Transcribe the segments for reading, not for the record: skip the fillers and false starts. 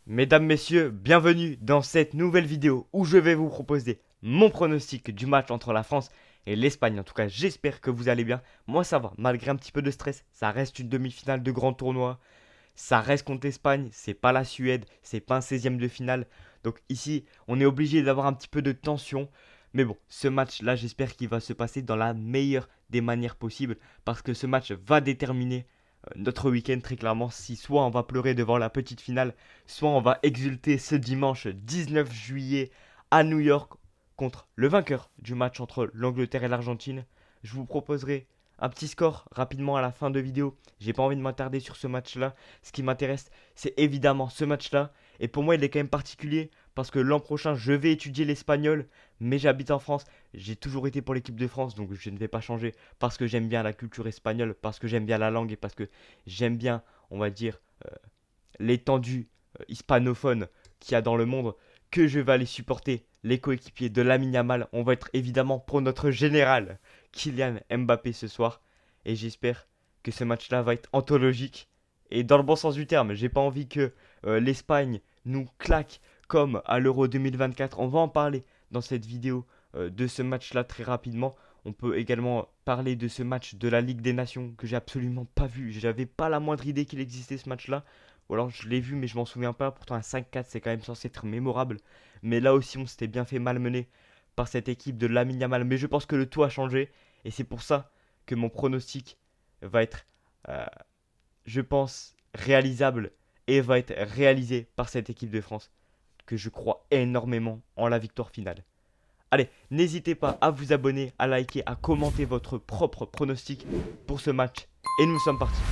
Mesdames, messieurs, bienvenue dans cette nouvelle vidéo où je vais vous proposer mon pronostic du match entre la France et l'Espagne. En tout cas, j'espère que vous allez bien. Moi, ça va, malgré un petit peu de stress. Ça reste une demi-finale de grand tournoi. Ça reste contre l'Espagne. C'est pas la Suède. C'est pas un 16e de finale. Donc ici, on est obligé d'avoir un petit peu de tension. Mais bon, ce match-là, j'espère qu'il va se passer dans la meilleure des manières possibles. Parce que ce match va déterminer notre week-end très clairement. Si soit on va pleurer devant la petite finale, soit on va exulter ce dimanche 19 juillet à New York contre le vainqueur du match entre l'Angleterre et l'Argentine. Je vous proposerai un petit score rapidement à la fin de vidéo. J'ai pas envie de m'attarder sur ce match-là. Ce qui m'intéresse, c'est évidemment ce match-là. Et pour moi, il est quand même particulier parce que l'an prochain, je vais étudier l'espagnol, mais j'habite en France. J'ai toujours été pour l'équipe de France, donc je ne vais pas changer parce que j'aime bien la culture espagnole, parce que j'aime bien la langue et parce que j'aime bien, on va dire, l'étendue hispanophone qu'il y a dans le monde, que je vais aller supporter les coéquipiers de Lamine Yamal. On va être évidemment pour notre général Kylian Mbappé ce soir. Et j'espère que ce match-là va être anthologique. Et dans le bon sens du terme, j'ai pas envie que l'Espagne nous claque comme à l'Euro 2024. On va en parler dans cette vidéo de ce match-là très rapidement. On peut également parler de ce match de la Ligue des Nations que j'ai absolument pas vu. J'avais pas la moindre idée qu'il existait ce match-là. Ou alors je l'ai vu mais je m'en souviens pas. Pourtant un 5-4 c'est quand même censé être mémorable. Mais là aussi on s'était bien fait malmener par cette équipe de Lamine Yamal. Mais je pense que le tout a changé. Et c'est pour ça que mon pronostic va être, euh, je pense, réalisable. Et va être réalisé par cette équipe de France. Que je crois énormément en la victoire finale. Allez, n'hésitez pas à vous abonner, à liker, à commenter votre propre pronostic pour ce match. Et nous sommes partis.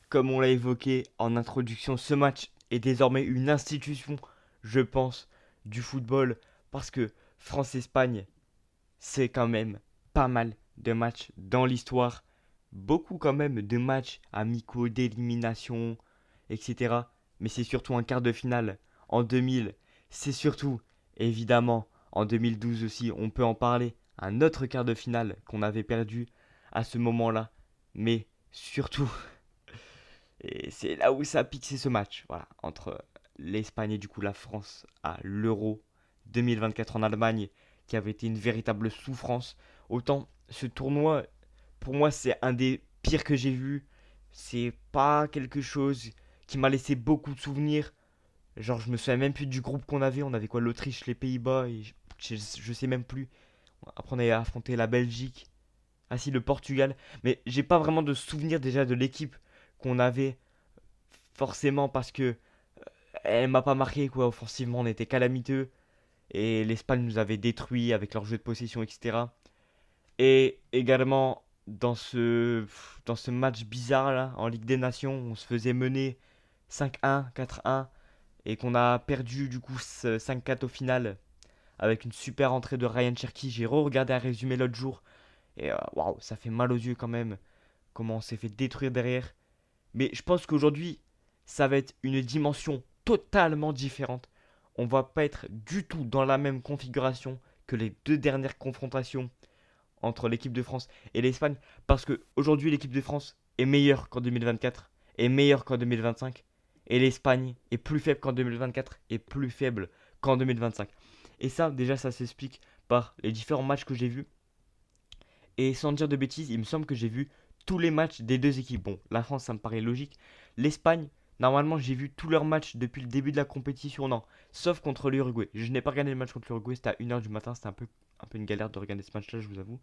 Comme on l'a évoqué en introduction, ce match est désormais une institution, je pense, du football. Parce que France-Espagne, c'est quand même pas mal de matchs dans l'histoire. Beaucoup quand même de matchs amicaux, d'élimination, etc. Mais c'est surtout un quart de finale en 2000. C'est surtout, évidemment, en 2012 aussi, on peut en parler, un autre quart de finale qu'on avait perdu à ce moment-là. Mais surtout, et c'est là où ça pique, c'est ce match, voilà, entre l'Espagne et du coup la France à l'Euro 2024 en Allemagne, qui avait été une véritable souffrance. Autant ce tournoi, pour moi, c'est un des pires que j'ai vu. C'est pas quelque chose qui m'a laissé beaucoup de souvenirs. Genre, je me souviens même plus du groupe qu'on avait. On avait quoi, l'Autriche, les Pays-Bas, et je sais même plus. Après, on avait affronté la Belgique. Ah si, le Portugal. Mais j'ai pas vraiment de souvenir déjà de l'équipe qu'on avait. Forcément parce que elle m'a pas marqué quoi. Offensivement, on était calamiteux. Et l'Espagne nous avait détruits avec leur jeu de possession, etc. Et également dans ce match bizarre là, en Ligue des Nations, on se faisait mener 5-1, 4-1 et qu'on a perdu du coup 5-4 au final avec une super entrée de Ryan Cherky. J'ai re-regardé un résumé l'autre jour et waouh, ça fait mal aux yeux quand même comment on s'est fait détruire derrière. Mais je pense qu'aujourd'hui, ça va être une dimension totalement différente. On va pas être du tout dans la même configuration que les deux dernières confrontations entre l'équipe de France et l'Espagne. Parce qu'aujourd'hui, l'équipe de France est meilleure qu'en 2024, est meilleure qu'en 2025. Et l'Espagne est plus faible qu'en 2024 et plus faible qu'en 2025. Et ça, déjà, ça s'explique par les différents matchs que j'ai vus. Et sans dire de bêtises, il me semble que j'ai vu tous les matchs des deux équipes. Bon, la France, ça me paraît logique. L'Espagne, normalement, j'ai vu tous leurs matchs depuis le début de la compétition. Non, sauf contre l'Uruguay. Je n'ai pas regardé le match contre l'Uruguay, c'était à 1h du matin. C'était un peu une galère de regarder ce match-là, je vous avoue.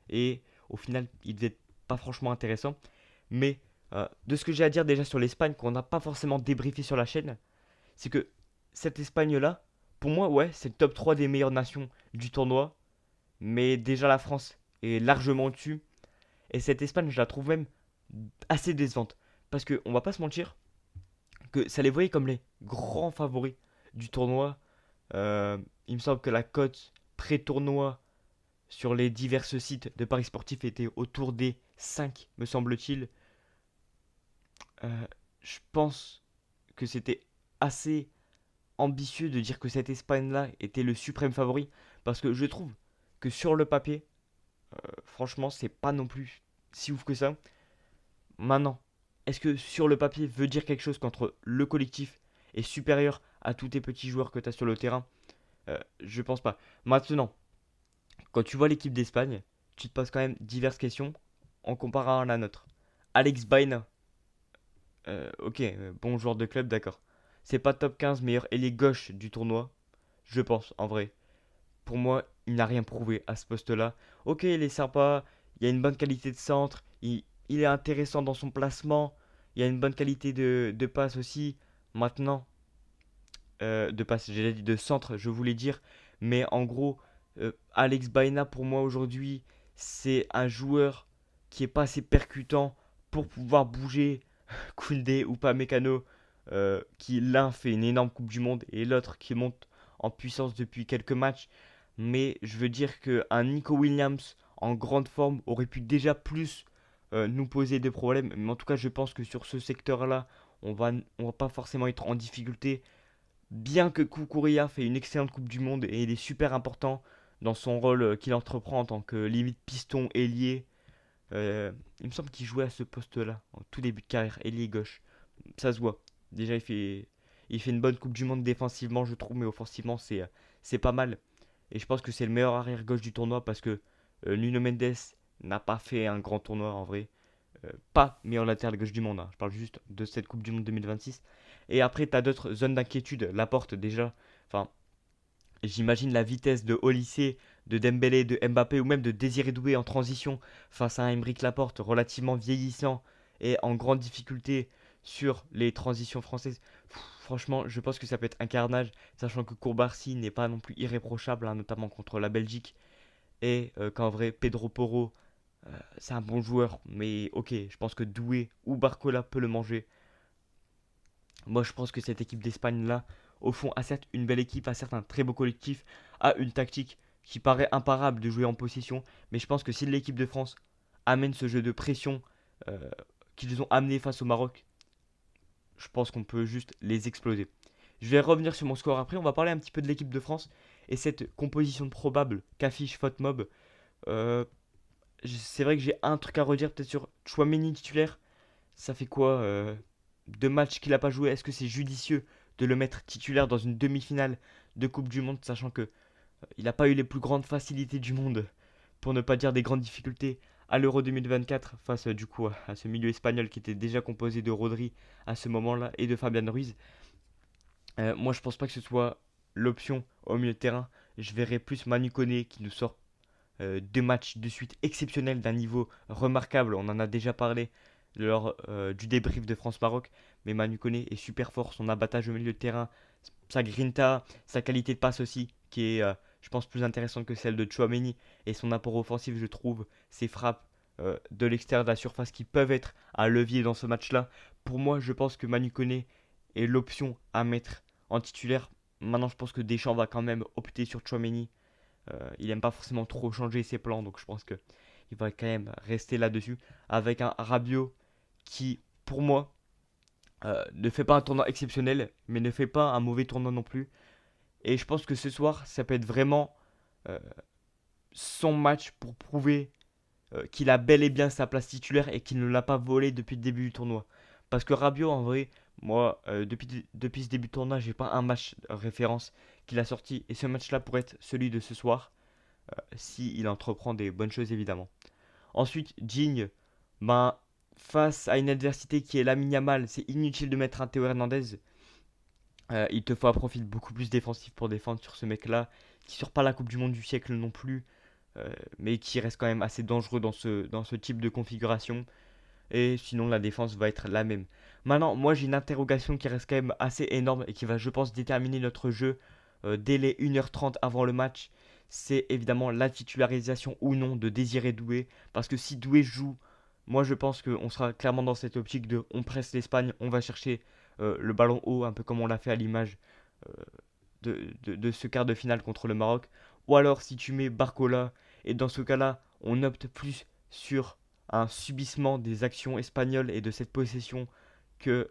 Et au final, il devait être pas franchement intéressant. Mais de ce que j'ai à dire déjà sur l'Espagne, qu'on n'a pas forcément débriefé sur la chaîne, c'est que cette Espagne-là, pour moi, ouais, c'est le top 3 des meilleures nations du tournoi. Mais déjà, la France est largement au-dessus. Et cette Espagne, je la trouve même assez décevante. Parce qu'on va pas se mentir, que ça les voyait comme les grands favoris du tournoi. Il me semble que la cote pré-tournoi sur les divers sites de paris sportifs était autour des 5, me semble-t-il. Je pense que c'était assez ambitieux de dire que cette Espagne-là était le suprême favori. Parce que je trouve que sur le papier, franchement, c'est pas non plus si ouf que ça. Maintenant, est-ce que sur le papier veut dire quelque chose quand le collectif est supérieur à tous tes petits joueurs que tu as sur le terrain? Je pense pas. Maintenant, quand tu vois l'équipe d'Espagne, tu te poses quand même diverses questions en comparant à la nôtre. Alex Baena, ok, bon joueur de club, d'accord. C'est pas top 15 meilleur ailier gauche du tournoi, je pense, en vrai. Pour moi, il n'a rien prouvé à ce poste-là. Ok, il est sympa, il y a une bonne qualité de centre, il est intéressant dans son placement, il y a une bonne qualité de passe aussi. Maintenant, de passe, j'ai dit de centre, je voulais dire. Mais en gros, Alex Baena, pour moi aujourd'hui, c'est un joueur qui est pas assez percutant pour pouvoir bouger Koundé ou pas Mécano, qui l'un fait une énorme Coupe du Monde et l'autre qui monte en puissance depuis quelques matchs. Mais je veux dire qu'un Nico Williams en grande forme aurait pu déjà plus nous poser des problèmes. Mais en tout cas, je pense que sur ce secteur-là, on va pas forcément être en difficulté. Bien que Kukurea fait une excellente Coupe du Monde et il est super important dans son rôle qu'il entreprend en tant que limite piston ailier. Il me semble qu'il jouait à ce poste-là en tout début de carrière, ailier gauche. Ça se voit. Déjà, il fait une bonne Coupe du Monde défensivement, je trouve, mais offensivement, c'est pas mal. Et je pense que c'est le meilleur arrière gauche du tournoi parce que Nuno Mendes n'a pas fait un grand tournoi en vrai. Pas meilleur latéral gauche du monde, hein. Je parle juste de cette Coupe du Monde 2026. Et après, tu as d'autres zones d'inquiétude. Laporte, déjà. Enfin, j'imagine la vitesse de Olysée, de Dembélé, de Mbappé ou même de Désiré Doué en transition face à un Aymeric Laporte relativement vieillissant et en grande difficulté sur les transitions françaises. Franchement, je pense que ça peut être un carnage, sachant que Courbarcy n'est pas non plus irréprochable, hein, notamment contre la Belgique. Et qu'en vrai, Pedro Porro, c'est un bon joueur, mais ok, je pense que Doué ou Barcola peut le manger. Moi, je pense que cette équipe d'Espagne-là, au fond, a certes une belle équipe, a certes un très beau collectif, a une tactique qui paraît imparable de jouer en possession, mais je pense que si l'équipe de France amène ce jeu de pression euh, qu'ils ont amené face au Maroc, je pense qu'on peut juste les exploser. Je vais revenir sur mon score après, on va parler un petit peu de l'équipe de France et cette composition probable qu'affiche Fotmob. Euh, c'est vrai que j'ai un truc à redire peut-être sur Chouameni titulaire. Ça fait quoi 2 matchs qu'il n'a pas joué? Est-ce que c'est judicieux de le mettre titulaire dans une demi-finale de Coupe du Monde, sachant que il n'a pas eu les plus grandes facilités du monde, pour ne pas dire des grandes difficultés, à l'Euro 2024 face du coup à ce milieu espagnol qui était déjà composé de Rodri à ce moment-là et de Fabian Ruiz. Moi, je pense pas que ce soit l'option au milieu de terrain. Je verrais plus Manu Koné qui nous sort 2 matchs de suite exceptionnels d'un niveau remarquable. On en a déjà parlé lors du débrief de France-Maroc. Mais Manu Koné est super fort. Son abattage au milieu de terrain, sa grinta, sa qualité de passe aussi, qui est, je pense, plus intéressante que celle de Chouameni. Et son apport offensif, je trouve, ses frappes de l'extérieur de la surface qui peuvent être un levier dans ce match-là. Pour moi, je pense que Manu Koné est l'option à mettre en titulaire. Maintenant, je pense que Deschamps va quand même opter sur Chouameni. Il aime pas forcément trop changer ses plans, donc je pense que il va quand même rester là-dessus. Avec un Rabiot qui, pour moi, ne fait pas un tournoi exceptionnel, mais ne fait pas un mauvais tournoi non plus. Et je pense que ce soir, ça peut être vraiment euh, son match pour prouver qu'il a bel et bien sa place titulaire et qu'il ne l'a pas volé depuis le début du tournoi. Parce que Rabiot, en vrai, moi, depuis ce début de tournoi, j'ai pas un match référence qu'il a sorti. Et ce match-là pourrait être celui de ce soir, s'il entreprend des bonnes choses évidemment. Ensuite, Digne, ben, face à une adversité qui est Lamine Yamal, c'est inutile de mettre un Théo Hernandez. Il te faut un profil beaucoup plus défensif pour défendre sur ce mec-là, qui sort pas la Coupe du Monde du siècle non plus, mais qui reste quand même assez dangereux dans ce type de configuration. Et sinon, la défense va être la même. Maintenant, moi j'ai une interrogation qui reste quand même assez énorme et qui va, je pense, déterminer notre jeu dès les 1h30 avant le match. C'est évidemment la titularisation ou non de Désiré Doué. Parce que si Doué joue, moi je pense qu'on sera clairement dans cette optique de on presse l'Espagne, on va chercher le ballon haut, un peu comme on l'a fait à l'image euh, de ce quart de finale contre le Maroc. Ou alors si tu mets Barcola, et dans ce cas-là, on opte plus sur un subissement des actions espagnoles et de cette possession que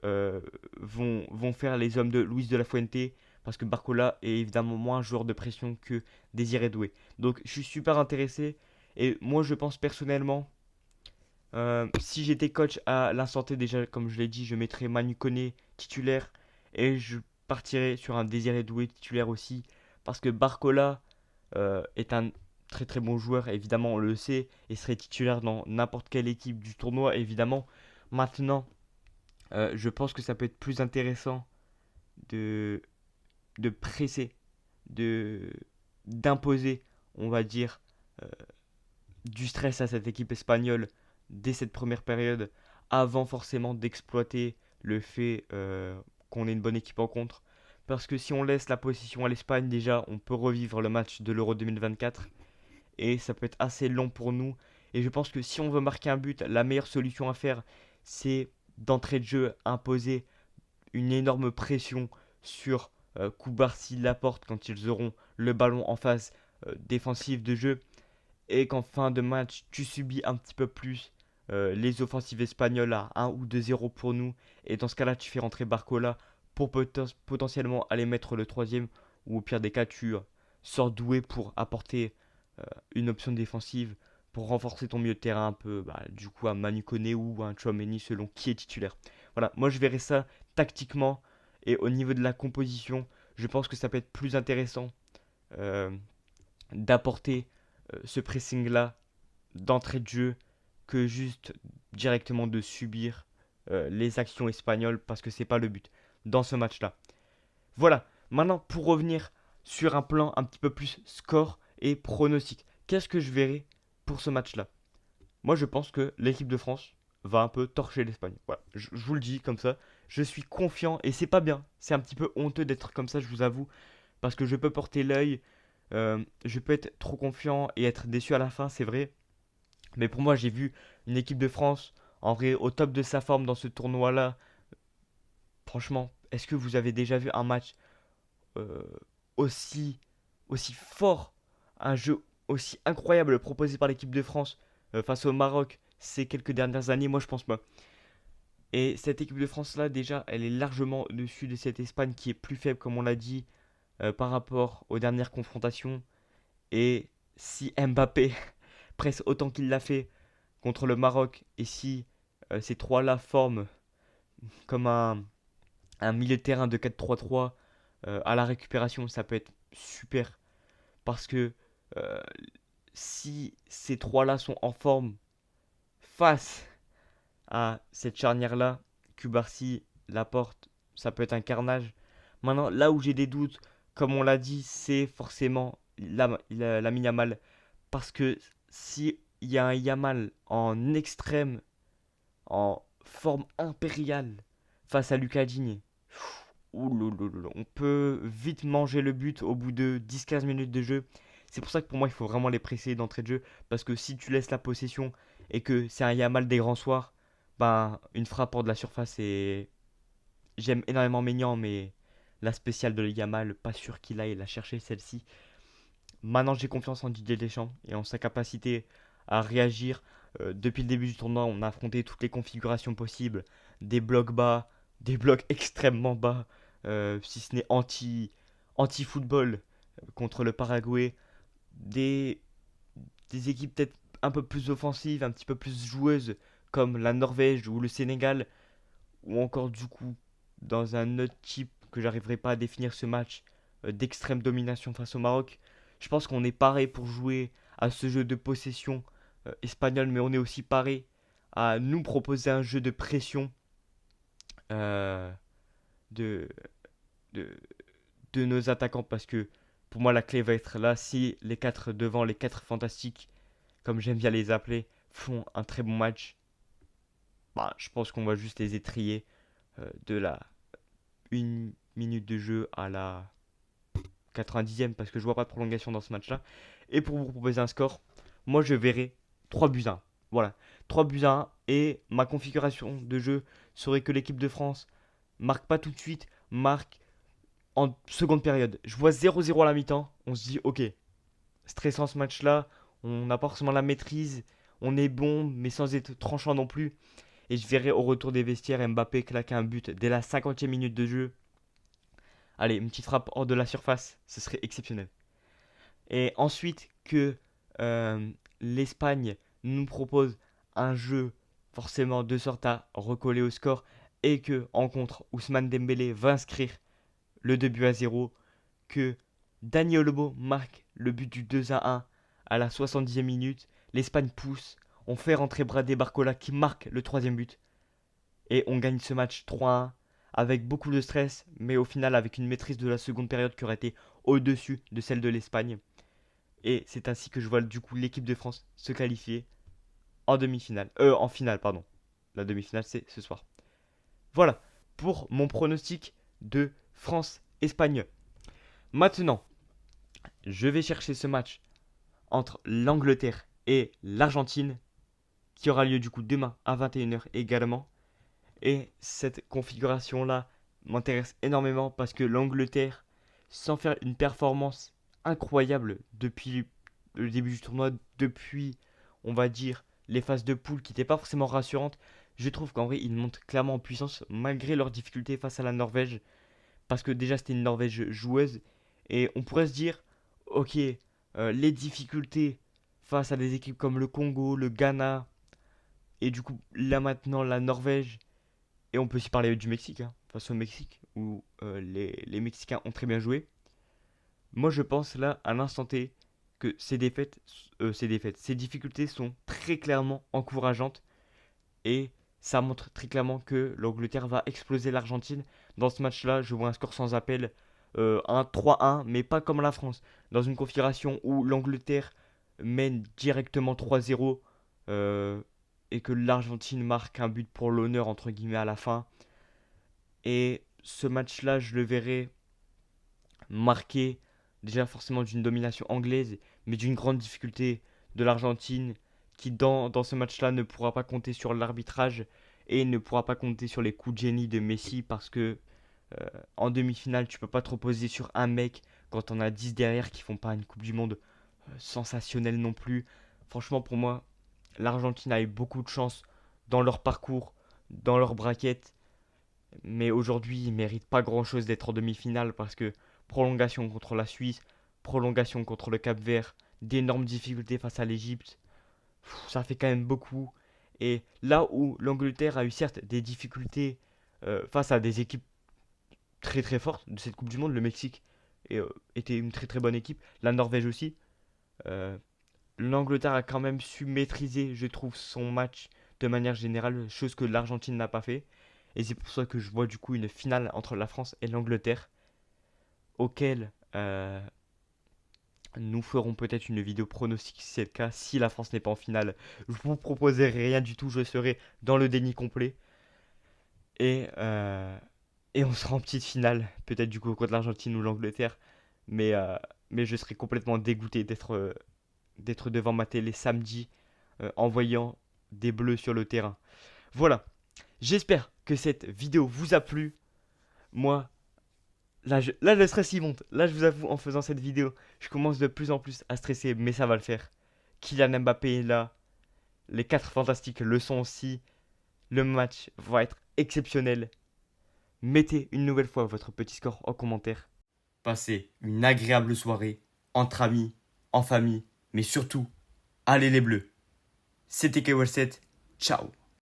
vont faire les hommes de Luis de la Fuente, parce que Barcola est évidemment moins un joueur de pression que Désiré Doué. Donc je suis super intéressé, et moi je pense personnellement Si j'étais coach à l'instant T, déjà, comme je l'ai dit, je mettrais Manu Koné titulaire et je partirais sur un Désiré Doué titulaire aussi. Parce que Barcola est un très très bon joueur, évidemment, on le sait, et serait titulaire dans n'importe quelle équipe du tournoi, évidemment. Maintenant, je pense que ça peut être plus intéressant de, de presser, de d'imposer, on va dire, euh, du stress à cette équipe espagnole dès cette première période, avant forcément d'exploiter le fait qu'on ait une bonne équipe en contre. Parce que si on laisse la possession à l'Espagne, déjà, on peut revivre le match de l'Euro 2024 et ça peut être assez long pour nous. Et je pense que si on veut marquer un but, la meilleure solution à faire, c'est d'entrée de jeu imposer une énorme pression sur Koubarsi, Laporte quand ils auront le ballon en phase défensive de jeu et qu'en fin de match, tu subis un petit peu plus les offensives espagnoles à 1 ou 2-0 pour nous. Et dans ce cas-là, tu fais rentrer Barcola pour potentiellement aller mettre le troisième. Ou au pire des cas, tu sors doué pour apporter euh, une option défensive pour renforcer ton milieu de terrain un peu, du coup, un Manu Koné ou un Tchouaméni selon qui est titulaire. Voilà, moi je verrais ça tactiquement et au niveau de la composition, je pense que ça peut être plus intéressant euh, d'apporter ce pressing-là d'entrée de jeu que juste directement de subir les actions espagnoles parce que c'est pas le but dans ce match-là. Voilà, maintenant pour revenir sur un plan un petit peu plus score et pronostic, qu'est-ce que je verrai pour ce match-là? Moi je pense que l'équipe de France va un peu torcher l'Espagne. Voilà, je vous le dis comme ça, je suis confiant et c'est pas bien, c'est un petit peu honteux d'être comme ça, je vous avoue, parce que je peux porter l'œil, je peux être trop confiant et être déçu à la fin, c'est vrai. Mais pour moi, j'ai vu une équipe de France en vrai au top de sa forme dans ce tournoi-là. Franchement, est-ce que vous avez déjà vu un match euh, aussi, aussi fort, un jeu aussi incroyable proposé par l'équipe de France face au Maroc ces quelques dernières années? Moi, je pense pas. Et cette équipe de France-là, déjà, elle est largement au-dessus de cette Espagne qui est plus faible, comme on l'a dit, par rapport aux dernières confrontations. Et si Mbappé presse autant qu'il l'a fait contre le Maroc, et si ces trois-là forment comme un milieu de terrain de 4-3-3 à la récupération, ça peut être super. Parce que euh, si ces trois-là sont en forme face à cette charnière-là, Cubarsi, Laporte, ça peut être un carnage. Maintenant, là où j'ai des doutes, comme on l'a dit, c'est forcément la Yamal. Parce que si il y a un Yamal en extrême, en forme impériale, face à Lucas Digne, on peut vite manger le but au bout de 10-15 minutes de jeu. C'est pour ça que pour moi, il faut vraiment les presser d'entrée de jeu. Parce que si tu laisses la possession et que c'est un Yamal des grands soirs, ben, une frappe hors de la surface et j'aime énormément Maignan, mais la spéciale de Yamal, pas sûr qu'il aille la chercher celle-ci. Maintenant, j'ai confiance en Didier Deschamps et en sa capacité à réagir. Depuis le début du tournoi, on a affronté toutes les configurations possibles, des blocs bas, des blocs extrêmement bas, si ce n'est anti-football contre le Paraguay, des, des équipes peut-être un peu plus offensives, un petit peu plus joueuses, comme la Norvège ou le Sénégal, ou encore du coup dans un autre type que j'arriverai pas à définir ce match d'extrême domination face au Maroc. Je pense qu'on est paré pour jouer à ce jeu de possession espagnol, mais on est aussi paré à nous proposer un jeu de pression euh, de, de, de nos attaquants parce que pour moi la clé va être là si les quatre devant, les quatre fantastiques, comme j'aime bien les appeler, font un très bon match. Bah, je pense qu'on va juste les étrier de la une minute de jeu à la 90e parce que je vois pas de prolongation dans ce match-là. Et pour vous proposer un score, moi je verrai 3 buts à 1. Voilà, 3 buts à 1 et ma configuration de jeu serait que l'équipe de France marque pas tout de suite, marque en seconde période. Je vois 0-0 à la mi-temps, on se dit ok, stressant ce match-là, on n'a pas forcément la maîtrise, on est bon mais sans être tranchant non plus. Et je verrai au retour des vestiaires Mbappé claquer un but dès la 50e minute de jeu. Allez, une petite frappe hors de la surface, ce serait exceptionnel. Et ensuite que euh, l'Espagne nous propose un jeu forcément de sorte à recoller au score et que en contre Ousmane Dembélé va inscrire le 2-0, que Dani Olmo marque le but du 2-1 à la 70e minute, l'Espagne pousse, on fait rentrer Bradé Barcola qui marque le troisième but et on gagne ce match 3-1 avec beaucoup de stress, mais au final avec une maîtrise de la seconde période qui aurait été au-dessus de celle de l'Espagne. Et c'est ainsi que je vois du coup l'équipe de France se qualifier en demi-finale. En finale, pardon. La demi-finale, c'est ce soir. Voilà pour mon pronostic de France-Espagne. Maintenant, je vais chercher ce match entre l'Angleterre et l'Argentine qui aura lieu du coup demain à 21h également. Et cette configuration-là m'intéresse énormément parce que l'Angleterre, sans faire une performance incroyable depuis le début du tournoi, depuis, on va dire, les phases de poule qui n'étaient pas forcément rassurantes, je trouve qu'en vrai, ils montent clairement en puissance malgré leurs difficultés face à la Norvège. Parce que déjà, c'était une Norvège joueuse. Et on pourrait se dire, ok, les difficultés face à des équipes comme le Congo, le Ghana, et du coup, là maintenant, la Norvège, et on peut aussi parler du Mexique, hein, face au Mexique, où les Mexicains ont très bien joué. Moi, je pense là, à l'instant T, que ces difficultés sont très clairement encourageantes. Et ça montre très clairement que l'Angleterre va exploser l'Argentine. Dans ce match-là, je vois un score sans appel, un 3-1, mais pas comme la France. Dans une configuration où l'Angleterre mène directement 3-0 et que l'Argentine marque un but pour l'honneur, entre guillemets, à la fin. Et ce match-là, je le verrai marqué déjà forcément d'une domination anglaise, mais d'une grande difficulté de l'Argentine qui dans ce match-là ne pourra pas compter sur l'arbitrage et ne pourra pas compter sur les coups de génie de Messi parce que en demi-finale tu peux pas te reposer sur un mec quand on a 10 derrière qui font pas une Coupe du Monde sensationnelle non plus. Franchement pour moi l'Argentine a eu beaucoup de chance dans leur parcours, dans leur braquette, mais aujourd'hui ils méritent pas grand-chose d'être en demi-finale parce que prolongation contre la Suisse, prolongation contre le Cap-Vert, d'énormes difficultés face à l'Égypte, ça fait quand même beaucoup. Et là où l'Angleterre a eu certes des difficultés face à des équipes très très fortes de cette Coupe du Monde, le Mexique était une très très bonne équipe, la Norvège aussi, euh, l'Angleterre a quand même su maîtriser, je trouve, son match de manière générale, chose que l'Argentine n'a pas fait. Et c'est pour ça que je vois du coup une finale entre la France et l'Angleterre, auquel nous ferons peut-être une vidéo pronostic si c'est le cas. Si la France n'est pas en finale, je vous proposerai rien du tout, je serai dans le déni complet. Et, euh, et on sera en petite finale, peut-être du coup contre l'Argentine ou l'Angleterre. Mais, euh, mais je serai complètement dégoûté d'être devant ma télé samedi en voyant des bleus sur le terrain. Voilà, j'espère que cette vidéo vous a plu. Moi, là, le stress il monte. Là, je vous avoue, en faisant cette vidéo, je commence de plus en plus à stresser, mais ça va le faire. Kylian Mbappé est là. Les 4 fantastiques le sont aussi. Le match va être exceptionnel. Mettez une nouvelle fois votre petit score en commentaire. Passez une agréable soirée entre amis, en famille, mais surtout, allez les bleus. C'était K7. Ciao.